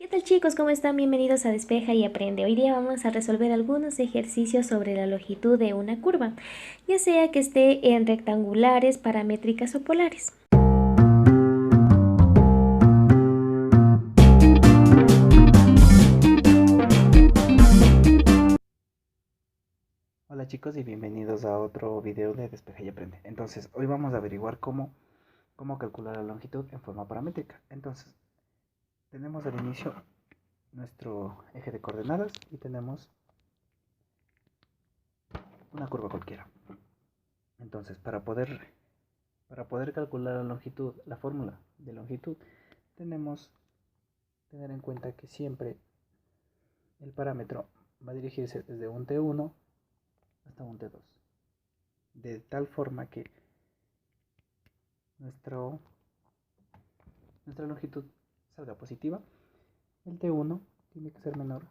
¿Qué tal chicos? ¿Cómo están? Bienvenidos a Despeja y Aprende. Hoy día vamos a resolver algunos ejercicios sobre la longitud de una curva, ya sea que esté en rectangulares, paramétricas o polares. Hola chicos y bienvenidos a otro video de Despeja y Aprende. Entonces, hoy vamos a averiguar cómo calcular la longitud en forma paramétrica. Entonces, tenemos al inicio nuestro eje de coordenadas y tenemos una curva cualquiera. Entonces, para poder calcular la longitud, la fórmula de longitud, tenemos que tener en cuenta que siempre el parámetro va a dirigirse desde un T1 hasta un T2. De tal forma que nuestro nuestra longitud salga positiva, el T1 tiene que ser menor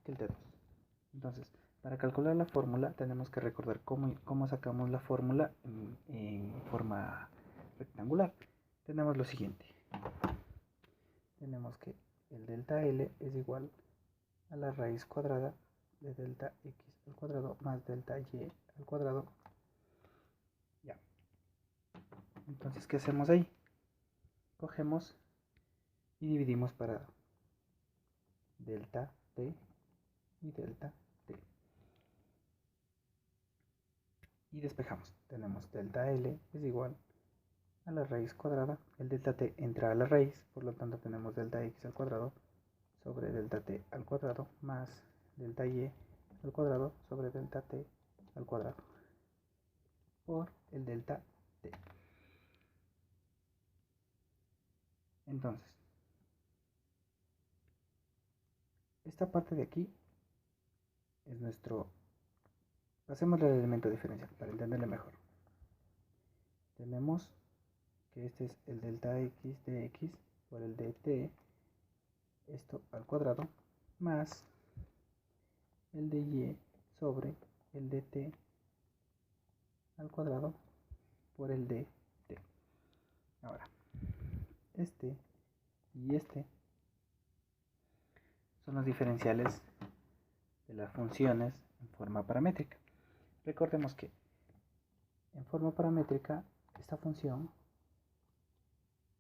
que el T2. Entonces, para calcular la fórmula tenemos que recordar cómo sacamos la fórmula en forma rectangular. Tenemos lo siguiente. Tenemos que el delta L es igual a la raíz cuadrada de delta X al cuadrado más delta Y al cuadrado. Ya. Entonces, ¿qué hacemos ahí? Cogemos y dividimos para delta T y delta T. Y despejamos. Tenemos delta L es igual a la raíz cuadrada. El delta T entra a la raíz, por lo tanto tenemos delta X al cuadrado sobre delta T al cuadrado más delta Y al cuadrado sobre delta T al cuadrado por el delta T. Entonces, esta parte de aquí es nuestro... Pasemos al elemento diferencial para entenderle mejor. Tenemos que este es el delta X de X por el dt, esto al cuadrado, más el de Y sobre el dt al cuadrado por el dt. Ahora, este y este son los diferenciales de las funciones en forma paramétrica. Recordemos que en forma paramétrica esta función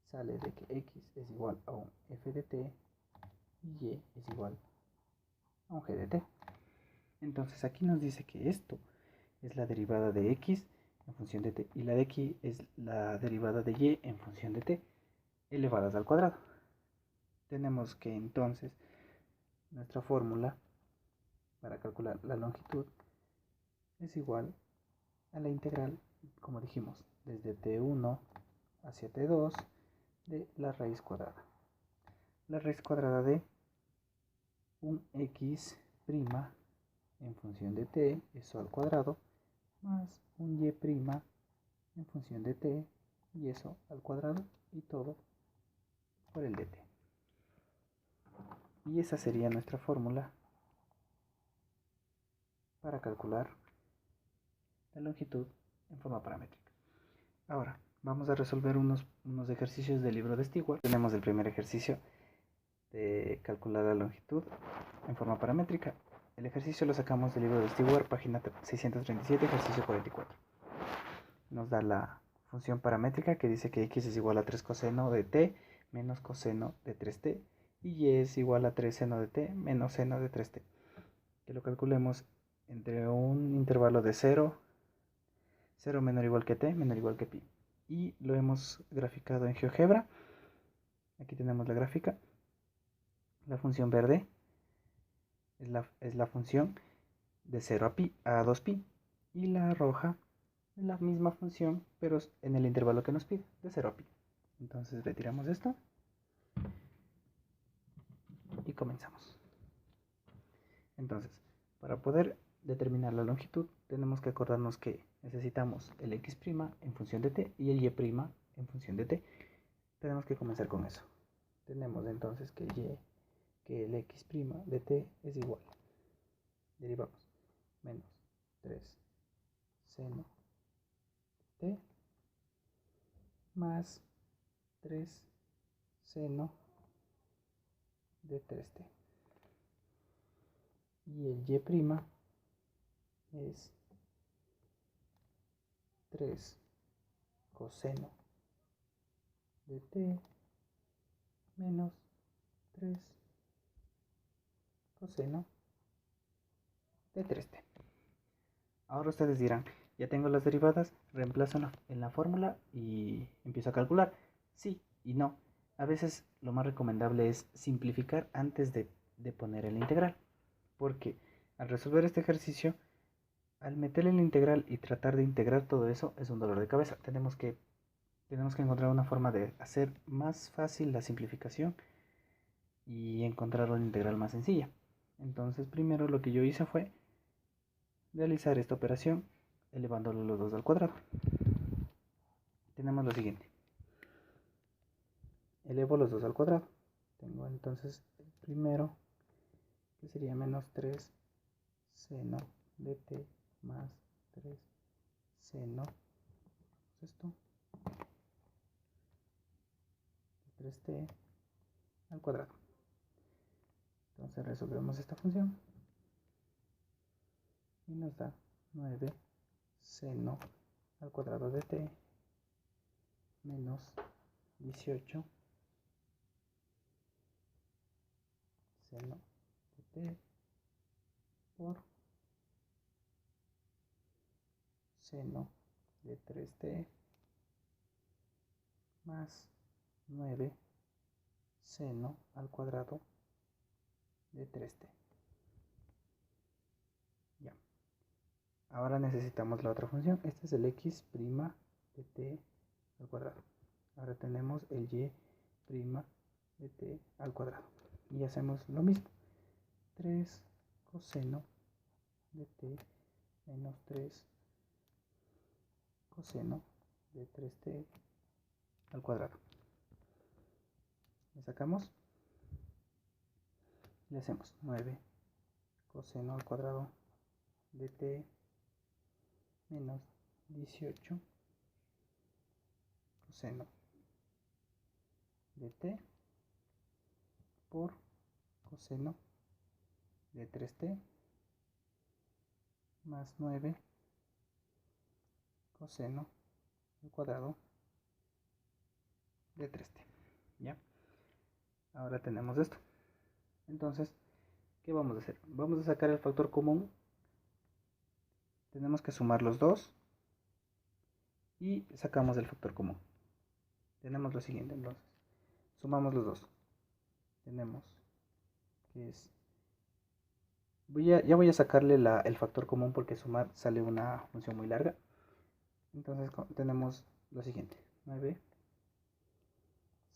sale de que x es igual a un f de t y y es igual a un g de t. Entonces aquí nos dice que esto es la derivada de x en función de t y la de aquí es la derivada de y en función de t elevadas al cuadrado. Tenemos que entonces nuestra fórmula para calcular la longitud es igual a la integral, como dijimos, desde t1 hacia t2 de la raíz cuadrada. La raíz cuadrada de un x' en función de t, eso al cuadrado, más un y' en función de t, y eso al cuadrado, y todo por el dt. Y esa sería nuestra fórmula para calcular la longitud en forma paramétrica. Ahora, vamos a resolver unos ejercicios del libro de Stewart. Tenemos el primer ejercicio de calcular la longitud en forma paramétrica. El ejercicio lo sacamos del libro de Stewart, página 637, ejercicio 44. Nos da la función paramétrica que dice que x es igual a 3 coseno de t menos coseno de 3t y y es igual a 3 seno de t menos seno de 3t. Que lo calculemos entre un intervalo de 0 menor o igual que t, menor o igual que pi. Y lo hemos graficado en GeoGebra. Aquí tenemos la gráfica. La función verde es la función de 0 a pi, a 2pi. Y la roja es la misma función, pero en el intervalo que nos pide, de 0 a pi. Entonces retiramos esto y comenzamos. Entonces, para poder determinar la longitud, tenemos que acordarnos que necesitamos el x' en función de t y el y' en función de t. Tenemos que comenzar con eso. Tenemos entonces que el x' de t es igual. Derivamos menos 3 seno t más 3 seno de 3t. Y el y' es 3 coseno de t menos 3 coseno de 3t. Ahora ustedes dirán, ya tengo las derivadas, reemplazo en la fórmula y empiezo a calcular. Sí y no. A veces lo más recomendable es simplificar antes de poner el integral. Porque al resolver este ejercicio, al meterle el integral y tratar de integrar todo eso, es un dolor de cabeza. Tenemos que encontrar una forma de hacer más fácil la simplificación y encontrar una integral más sencilla. Entonces primero lo que yo hice fue realizar esta operación elevándolo los dos al cuadrado. Tenemos lo siguiente. Elevo los dos al cuadrado. Tengo entonces el primero, que sería menos 3 seno de t más 3 seno, esto, 3t al cuadrado. Entonces resolvemos esta función y nos da 9 seno al cuadrado de t menos 18 seno de t por seno de 3t más 9 seno al cuadrado de 3t. Ya. Ahora necesitamos la otra función. Este es el x' de t al cuadrado. Ahora tenemos el y' de t al cuadrado. Y hacemos lo mismo. 3 coseno de t menos 3 coseno de 3t al cuadrado. Le sacamos. Le hacemos 9 coseno al cuadrado de t menos 18 coseno de t por coseno de 3t más 9 coseno al cuadrado de 3t. ¿Ya? Ahora tenemos esto. Entonces, ¿qué vamos a hacer? Vamos a sacar el factor común. Tenemos que sumar los dos y sacamos el factor común. Tenemos lo siguiente, entonces. Sumamos los dos. Tenemos que es... ya voy a sacarle el factor común porque sumar sale una función muy larga. Entonces tenemos lo siguiente. 9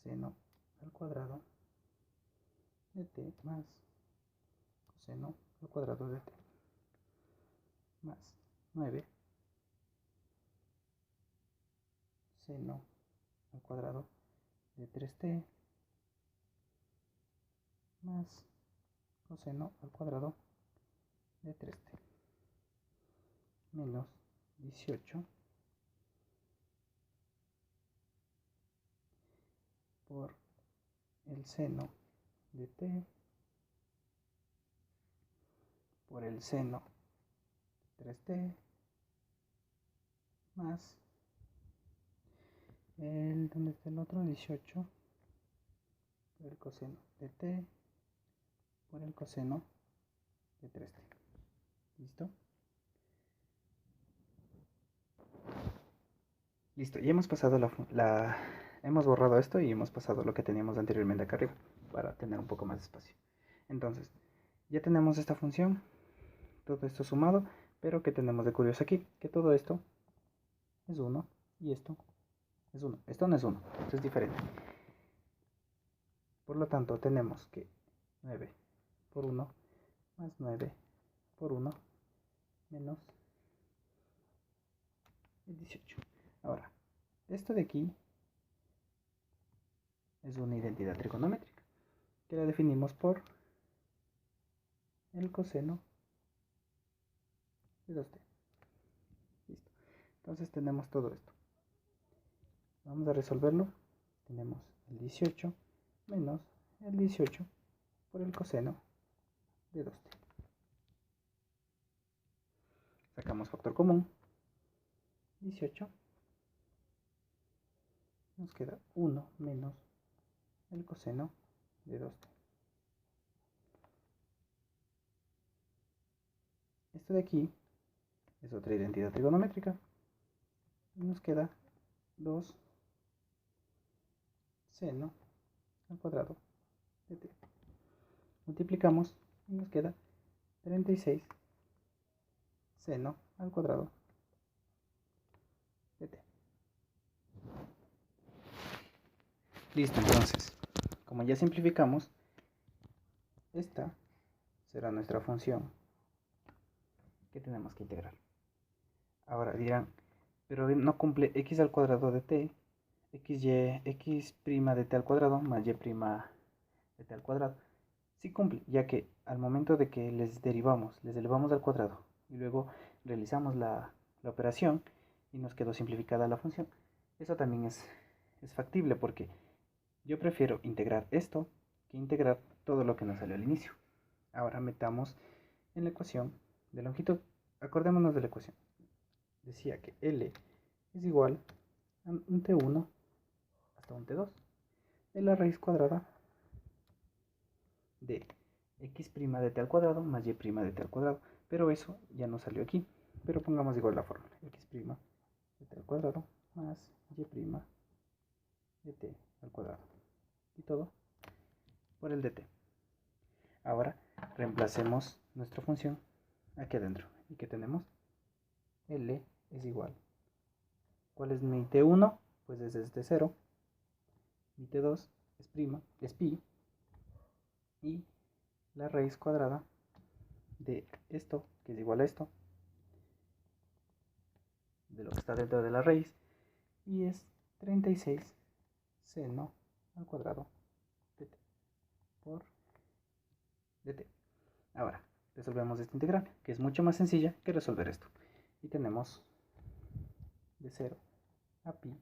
seno al cuadrado de t más coseno al cuadrado de t más 9 seno al cuadrado de 3t más coseno al cuadrado de 3t menos 18 por el seno de t por el seno de 3t más ¿dónde está el otro? 18 por el coseno de t por el coseno de 3t. ¿Listo? Listo, ya hemos pasado hemos borrado esto y hemos pasado lo que teníamos anteriormente acá arriba para tener un poco más de espacio. Entonces, ya tenemos esta función, todo esto sumado, pero ¿qué tenemos de curioso aquí? Que todo esto es 1 y esto es 1. Esto no es 1, esto es diferente. Por lo tanto, tenemos que 9 por 1 más 9 por 1 menos 18. Ahora, esto de aquí es una identidad trigonométrica que la definimos por el coseno de 2t. Listo. Entonces tenemos todo esto. Vamos a resolverlo. Tenemos el 18 menos el 18 por el coseno de 2t. Sacamos factor común, 18. Nos queda 1 menos el coseno de 2t. Esto de aquí es otra identidad trigonométrica. Y nos queda 2 seno al cuadrado de t. Multiplicamos y nos queda 36 seno al cuadrado de t. Listo, entonces, como ya simplificamos, esta será nuestra función que tenemos que integrar. Ahora dirán, pero no cumple x al cuadrado de t, x' de t al cuadrado más y' de t al cuadrado. Sí cumple, ya que al momento de que les elevamos al cuadrado y luego realizamos la operación y nos quedó simplificada la función, eso también es factible, porque yo prefiero integrar esto que integrar todo lo que nos salió al inicio. Ahora metamos en la ecuación de longitud. Acordémonos de la ecuación. Decía que L es igual a un T1 hasta un T2 de la raíz cuadrada de x' de t al cuadrado más y' de t al cuadrado. Pero eso ya no salió aquí. Pero pongamos igual la fórmula. X' de t al cuadrado más y' de t al cuadrado. Y todo por el dt. Ahora reemplacemos nuestra función aquí adentro. ¿Y qué tenemos? L es igual. ¿Cuál es mi T1? Pues es este 0. Mi T2 es pi. Y la raíz cuadrada de esto, que es igual a esto, de lo que está dentro de la raíz, y es 36 seno al cuadrado de t por dt. Ahora resolvemos esta integral, que es mucho más sencilla que resolver esto. Y tenemos de 0 a pi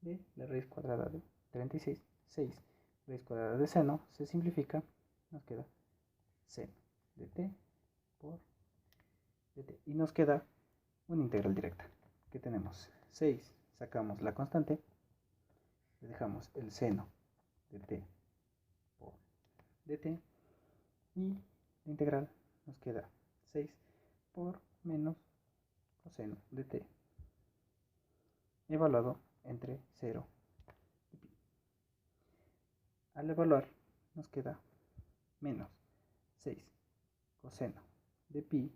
de la raíz cuadrada de 36, 6. Raíz cuadrada de seno se simplifica, nos queda seno de t por dt. Y nos queda una integral directa, que tenemos 6, sacamos la constante, le dejamos el seno de t por dt, y la integral nos queda 6 por menos coseno de t, evaluado entre 0 y pi. Al evaluar nos queda menos 6 coseno de pi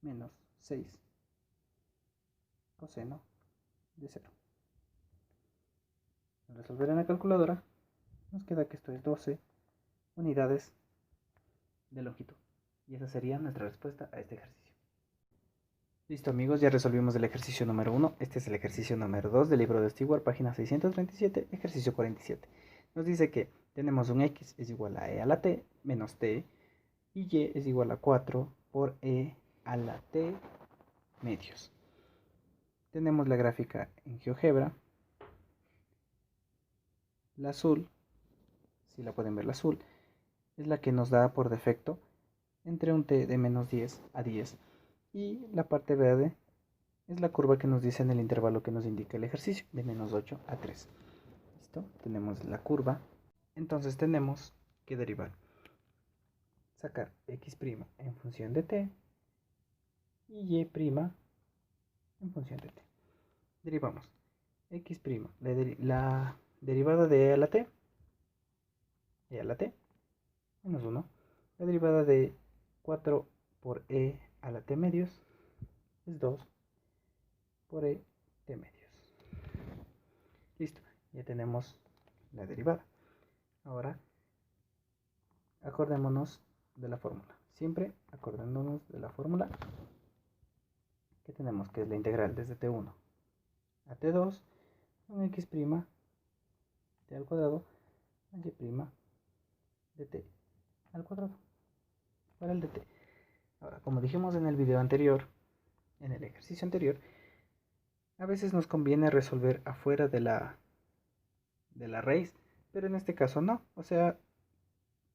menos 6 coseno de 0. Al resolver en la calculadora nos queda que esto es 12 unidades de longitud. Y esa sería nuestra respuesta a este ejercicio. Listo, amigos, ya resolvimos el ejercicio número 1. Este es el ejercicio número 2 del libro de Stewart, página 637, ejercicio 47. Nos dice que tenemos un x es igual a e a la t menos t, y y es igual a 4 por e a la t medios. Tenemos la gráfica en GeoGebra. La azul, si la pueden ver, la azul es la que nos da por defecto entre un t de menos 10 a 10, y la parte verde es la curva que nos dice en el intervalo que nos indica el ejercicio, de menos 8 a 3. ¿Listo? Tenemos la curva. Entonces tenemos que derivar, sacar x' en función de t y y' en función de t. Derivamos x', la derivada de e a la t, menos 1. La derivada de 4 por e a la t medios es 2 por e t medios. Listo, ya tenemos la derivada. Ahora acordémonos de la fórmula. Siempre acordándonos de la fórmula que tenemos, que es la integral desde t1 a t2 con x' t al cuadrado más y' de t al cuadrado para el dt. Ahora, como dijimos en el video anterior, en el ejercicio anterior, a veces nos conviene resolver afuera de la raíz pero en este caso no. O sea,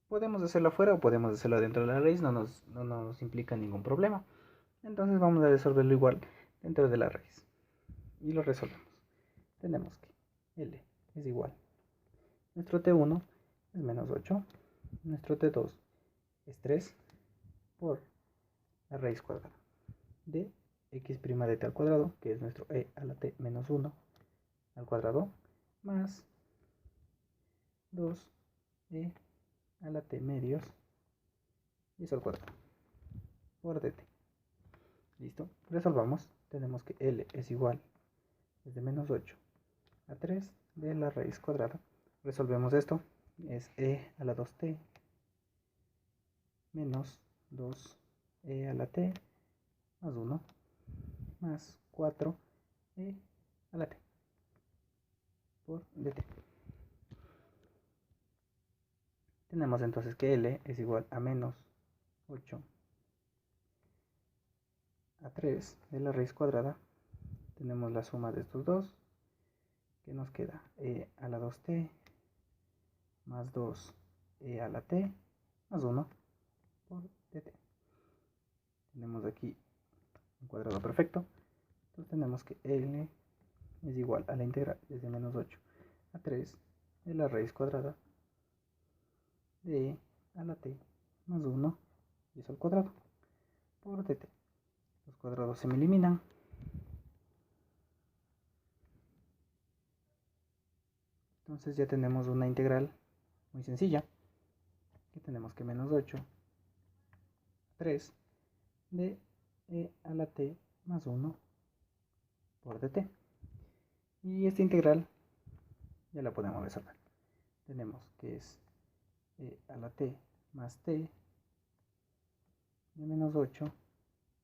podemos hacerlo afuera o podemos hacerlo dentro de la raíz, no nos implica ningún problema. Entonces vamos a resolverlo igual dentro de la raíz. Y lo resolvemos. Tenemos que L es igual. Nuestro T1 es menos 8. Nuestro T2 es 3 por la raíz cuadrada de x' de t al cuadrado, que es nuestro e a la t menos 1 al cuadrado, más 2e a la t medios y eso al cuadrado por dt. Listo, resolvamos. Tenemos que L es igual desde menos 8 a 3 de la raíz cuadrada. Resolvemos esto, es e a la 2t menos 2e a la t más 1 más 4e a la t por dt. Tenemos entonces que L es igual a menos 8 a 3 de la raíz cuadrada. Tenemos la suma de estos dos, que nos queda e a la 2t más 2e a la t más 1 por dt. Tenemos aquí un cuadrado perfecto. Entonces tenemos que L es igual a la integral desde menos 8 a 3 de la raíz cuadrada de e a la t más 1 y eso al cuadrado por dt. Los cuadrados se me eliminan. Entonces ya tenemos una integral muy sencilla, que tenemos que menos 8 a 3 de e a la t más 1 por dt. Y esta integral ya la podemos resolver. Tenemos que es e a la t más t de menos 8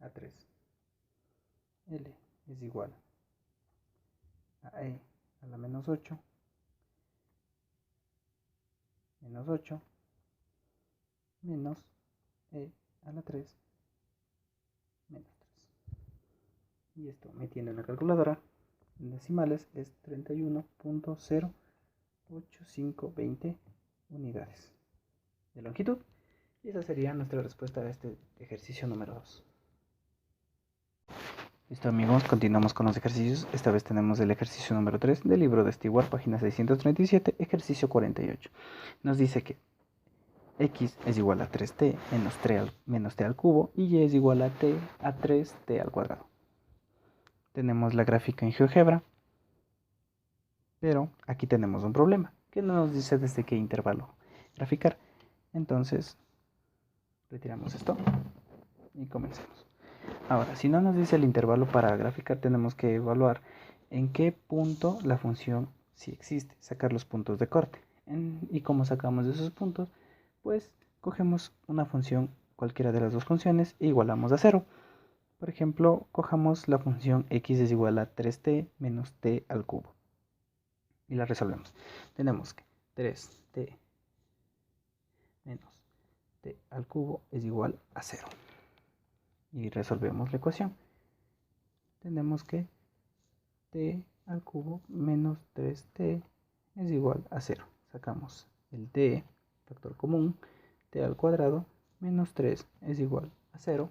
a 3. L es igual a e a la menos 8 menos 8 menos e a la 3 menos 3. Y esto metiendo en la calculadora en decimales es 31.08520 unidades de longitud. Y esa sería nuestra respuesta a este ejercicio número 2. Listo amigos, continuamos con los ejercicios. Esta vez tenemos el ejercicio número 3 del libro de Stewart, página 637, ejercicio 48. Nos dice que x es igual a 3t menos t al cubo y y es igual a t a 3t al cuadrado. Tenemos la gráfica en GeoGebra, pero aquí tenemos un problema, que no nos dice desde qué intervalo graficar. Entonces, retiramos esto y comencemos. Ahora, si no nos dice el intervalo para graficar, tenemos que evaluar en qué punto la función sí existe, sacar los puntos de corte. ¿Y cómo sacamos esos puntos? Pues cogemos una función, cualquiera de las dos funciones, e igualamos a 0. Por ejemplo, cojamos la función x es igual a 3t menos t al cubo. Y la resolvemos. Tenemos que 3t menos t al cubo es igual a 0. Y resolvemos la ecuación. Tenemos que t al cubo menos 3t es igual a 0. Sacamos el t, factor común, t al cuadrado menos 3 es igual a 0.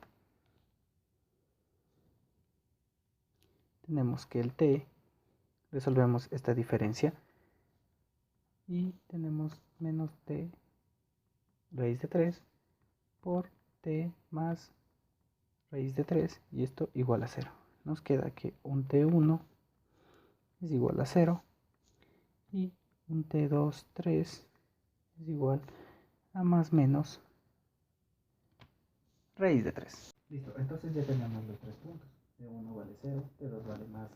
Tenemos que el t, resolvemos esta diferencia y tenemos menos t raíz de 3 por t más raíz de 3 y esto igual a 0. Nos queda que un t1 es igual a 0 y un t2, 3 es igual a más menos raíz de 3. Listo, entonces ya tenemos los tres puntos. T1 vale 0, T2 vale más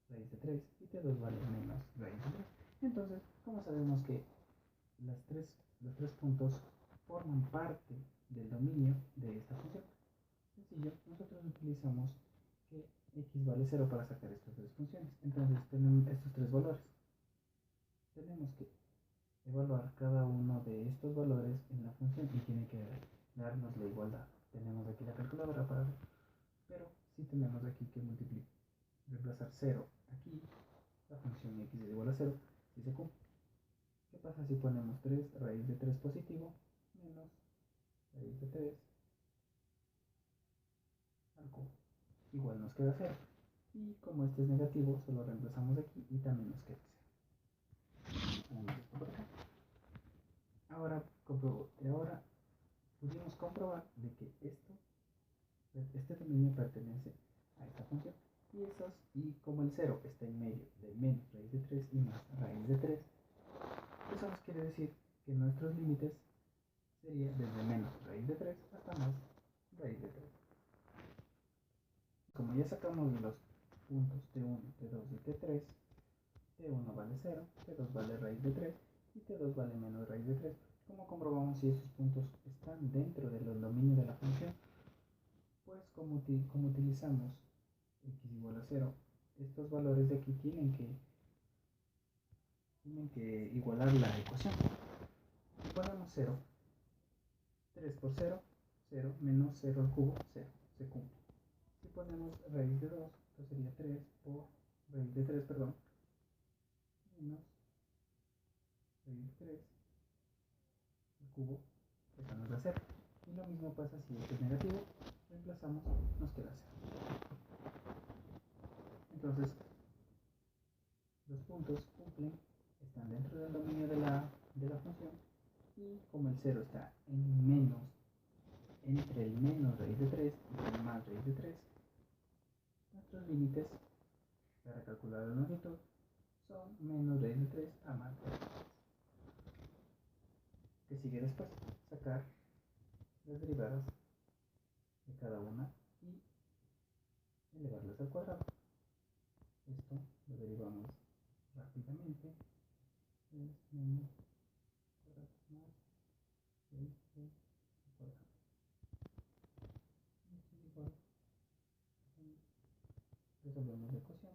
raíz de 3 y T2 vale menos raíz de 3. Entonces, ¿cómo sabemos que los tres puntos forman parte del dominio de esta función? Sencillo, nosotros utilizamos que x vale 0 para sacar estas tres funciones. Entonces tenemos estos tres valores. Tenemos que evaluar cada uno de estos valores en la función y tiene que darnos la igualdad. Tenemos aquí la calculadora para ver, pero si tenemos aquí que reemplazar 0 aquí, la función x es igual a 0, si se cumple. ¿Qué pasa pasa si ponemos 3 raíz de 3 positivo menos raíz de 3 al cubo? Igual nos queda 0. Y como este es negativo, solo reemplazamos aquí y también nos queda 0. Ahora pudimos comprobar de que este dominio pertenece a esta función. Y como el 0 está en medio de menos raíz de 3 y más raíz de 3, eso nos quiere decir que nuestros límites serían desde menos raíz de 3 hasta más raíz de 3. Como ya sacamos los puntos T1, T2 y T3, T1 vale 0, T2 vale raíz de 3 y T2 vale menos raíz de 3. ¿Cómo comprobamos si esos puntos están dentro del dominio de la función? Pues como utilizamos x igual a 0, estos valores de aquí tienen que igualar la ecuación. Si ponemos 0, 3 por 0, 0, menos 0 al cubo, 0, se cumple. Si ponemos raíz de 2, entonces sería 3 por raíz de 3, perdón, menos raíz de 3 al cubo, esa nos da 0. Y lo mismo pasa si esto es negativo, reemplazamos, nos queda 0. Entonces, los puntos cumplen, están dentro del dominio de la función, y como el 0 está entre el menos raíz de 3 y el más raíz de 3, nuestros límites para calcular la longitud son menos raíz de 3 a más raíz de 3. ¿Qué sigue después? Sacar las derivadas de cada una y elevarlas al cuadrado. Esto lo derivamos rápidamente. Es menos cuadrado más 6 al cuadrado. Esto es igual. Resolvemos la ecuación.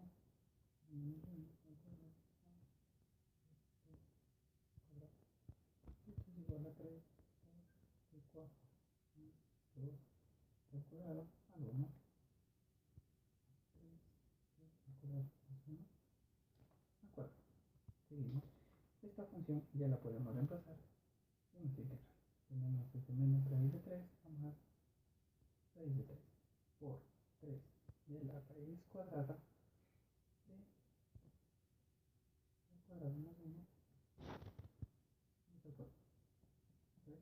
Esto es igual a 3 por 4 más 2 al cuadrado al 1. 3 al cuadrado más 1 al cuadrado. Seguimos. Esta función ya la podemos reemplazar en esta integral. Tenemos desde menos raíz de 3 a más raíz de 3 por 3 de la raíz cuadrada de al cuadrado más 1 al cuadrado. ¿Ves?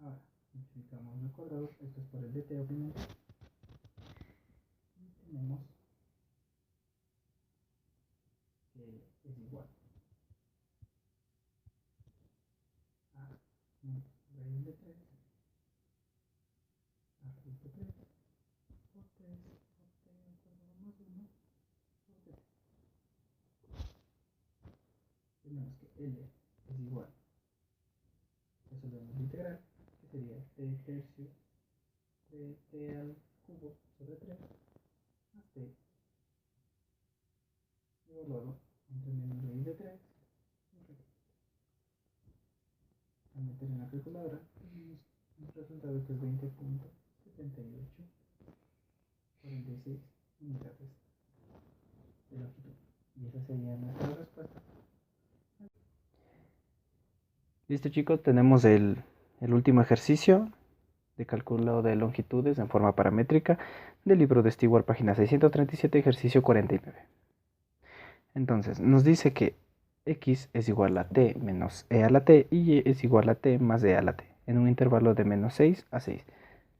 Ya. Ahora, multiplicamos los cuadrados, esto es por el dt obviamente, y tenemos que es igual a raíz de 3 a raíz de 3 por 3 por t al cuadrado más 1 por dt. Tenemos que L es igual, resolvemos la integral, que sería t tercio de t al cubo sobre 3 más t evaluado entre menos raíz de 3 y raíz de 3. Al meter en la calculadora tenemos un resultado que es 20.7846 unidades de longitud. Y esa sería nuestra respuesta. Listo, chicos, tenemos el último ejercicio de cálculo de longitudes en forma paramétrica del libro de Stewart, página 637, ejercicio 49. Entonces, nos dice que x es igual a t menos e a la t y y es igual a t más e a la t en un intervalo de menos 6 a 6.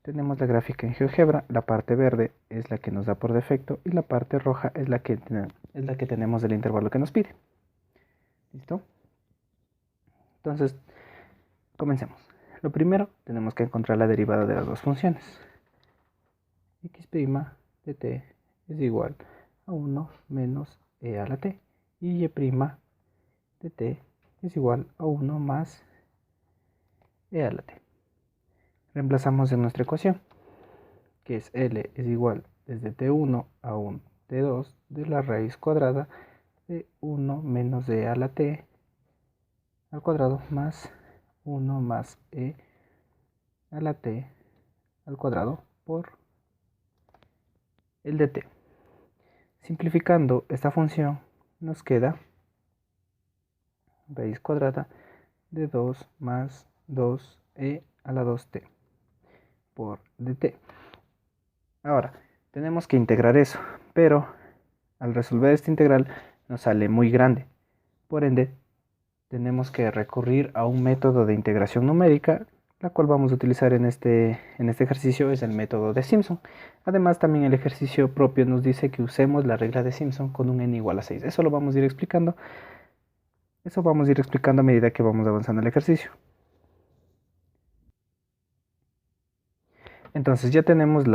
Tenemos la gráfica en GeoGebra, la parte verde es la que nos da por defecto y la parte roja es la que tenemos del intervalo que nos pide. ¿Listo? Entonces, comencemos. Lo primero, tenemos que encontrar la derivada de las dos funciones. X' de t es igual a 1 menos e a la t y y' de t es igual a 1 más e a la t. Reemplazamos en nuestra ecuación, que es L es igual desde t1 a un t2 de la raíz cuadrada de 1 menos e a la t al cuadrado más 1 más e a la t al cuadrado por el dt. Simplificando esta función, nos queda raíz cuadrada de 2 más 2e a la 2t por dt. Ahora, tenemos que integrar eso, pero al resolver esta integral nos sale muy grande. Por ende, tenemos que recurrir a un método de integración numérica, la cual vamos a utilizar en este ejercicio, es el método de Simpson. Además, también el ejercicio propio nos dice que usemos la regla de Simpson con un n igual a 6. Eso lo vamos a ir explicando. Eso vamos a ir explicando a medida que vamos avanzando el ejercicio. Entonces ya tenemos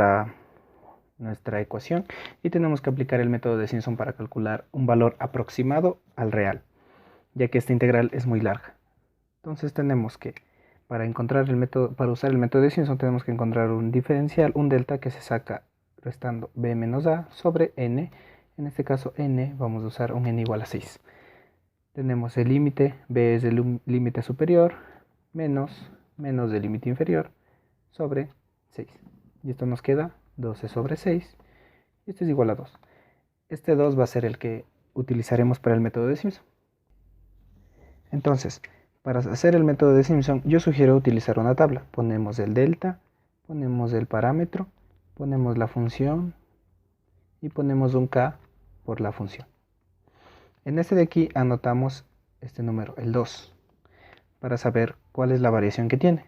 nuestra ecuación y tenemos que aplicar el método de Simpson para calcular un valor aproximado al real, ya que esta integral es muy larga. Entonces tenemos que, para usar el método de Simpson, tenemos que encontrar un diferencial, un delta que se saca restando b menos a sobre n. En este caso n vamos a usar un n igual a 6. Tenemos el límite, b es el límite superior, menos del límite inferior, sobre 6. Y esto nos queda 12 sobre 6. Y esto es igual a 2. Este 2 va a ser el que utilizaremos para el método de Simpson. Entonces, para hacer el método de Simpson, yo sugiero utilizar una tabla. Ponemos el delta, ponemos el parámetro, ponemos la función y ponemos un k por la función. En este de aquí anotamos este número, el 2, para saber cuál es la variación que tiene.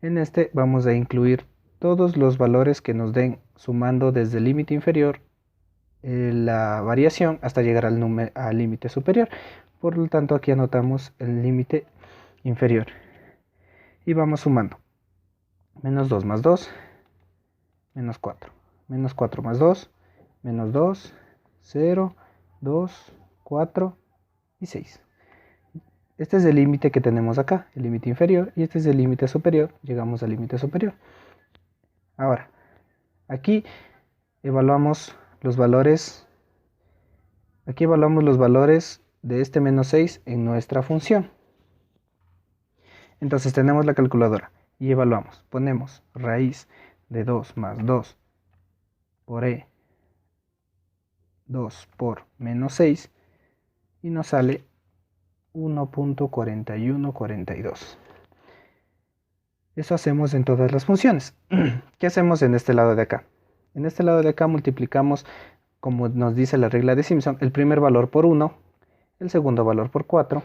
En este vamos a incluir todos los valores que nos den sumando desde el límite inferior la variación hasta llegar al límite superior. Por lo tanto, aquí anotamos el límite inferior y vamos sumando. Menos 2 más 2, menos 4. Menos 4 más 2, menos 2, 0, 2, 4 y 6. Este es el límite que tenemos acá, el límite inferior, y este es el límite superior. Llegamos al límite superior. Ahora, aquí evaluamos los valores. Aquí evaluamos los valores de este menos 6 en nuestra función. Entonces tenemos la calculadora y evaluamos. Ponemos raíz de 2 más 2 por e 2 por menos 6 y nos sale 1.4142. Eso hacemos en todas las funciones. ¿Qué hacemos en este lado de acá? En este lado de acá multiplicamos, como nos dice la regla de Simpson, el primer valor por 1, el segundo valor por 4,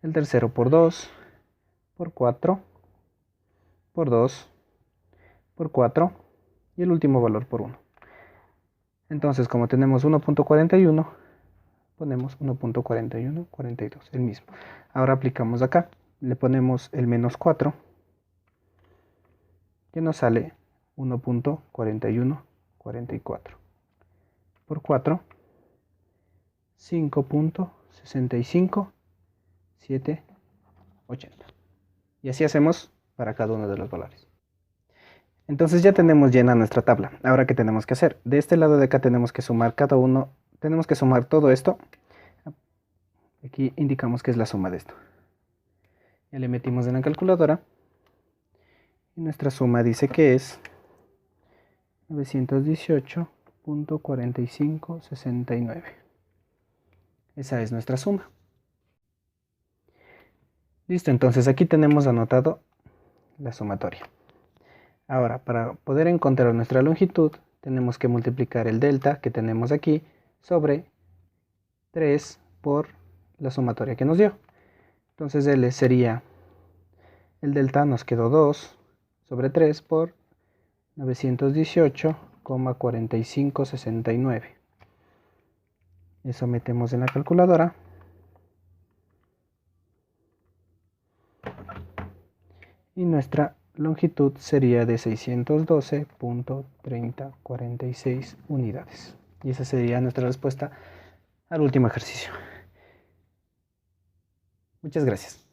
el tercero por 2, por 4, por 2, por 4 y el último valor por 1. Entonces, como tenemos 1.41, ponemos 1.4142, el mismo. Ahora aplicamos acá, le ponemos el menos 4, que nos sale 1.4144. Por 4, 5.65780. Y así hacemos para cada uno de los valores. Entonces ya tenemos llena nuestra tabla. Ahora, ¿qué tenemos que hacer? De este lado de acá tenemos que sumar cada uno. Tenemos que sumar todo esto. Aquí indicamos que es la suma de esto. Ya le metimos en la calculadora. Y nuestra suma dice que es 918.4569. Esa es nuestra suma. Listo, entonces aquí tenemos anotado la sumatoria. Ahora, para poder encontrar nuestra longitud, tenemos que multiplicar el delta que tenemos aquí sobre 3 por la sumatoria que nos dio. Entonces L sería, el delta nos quedó 2 sobre 3 por 918,4569. Eso metemos en la calculadora. Y nuestra longitud sería de 612.3046 unidades. Y esa sería nuestra respuesta al último ejercicio. Muchas gracias.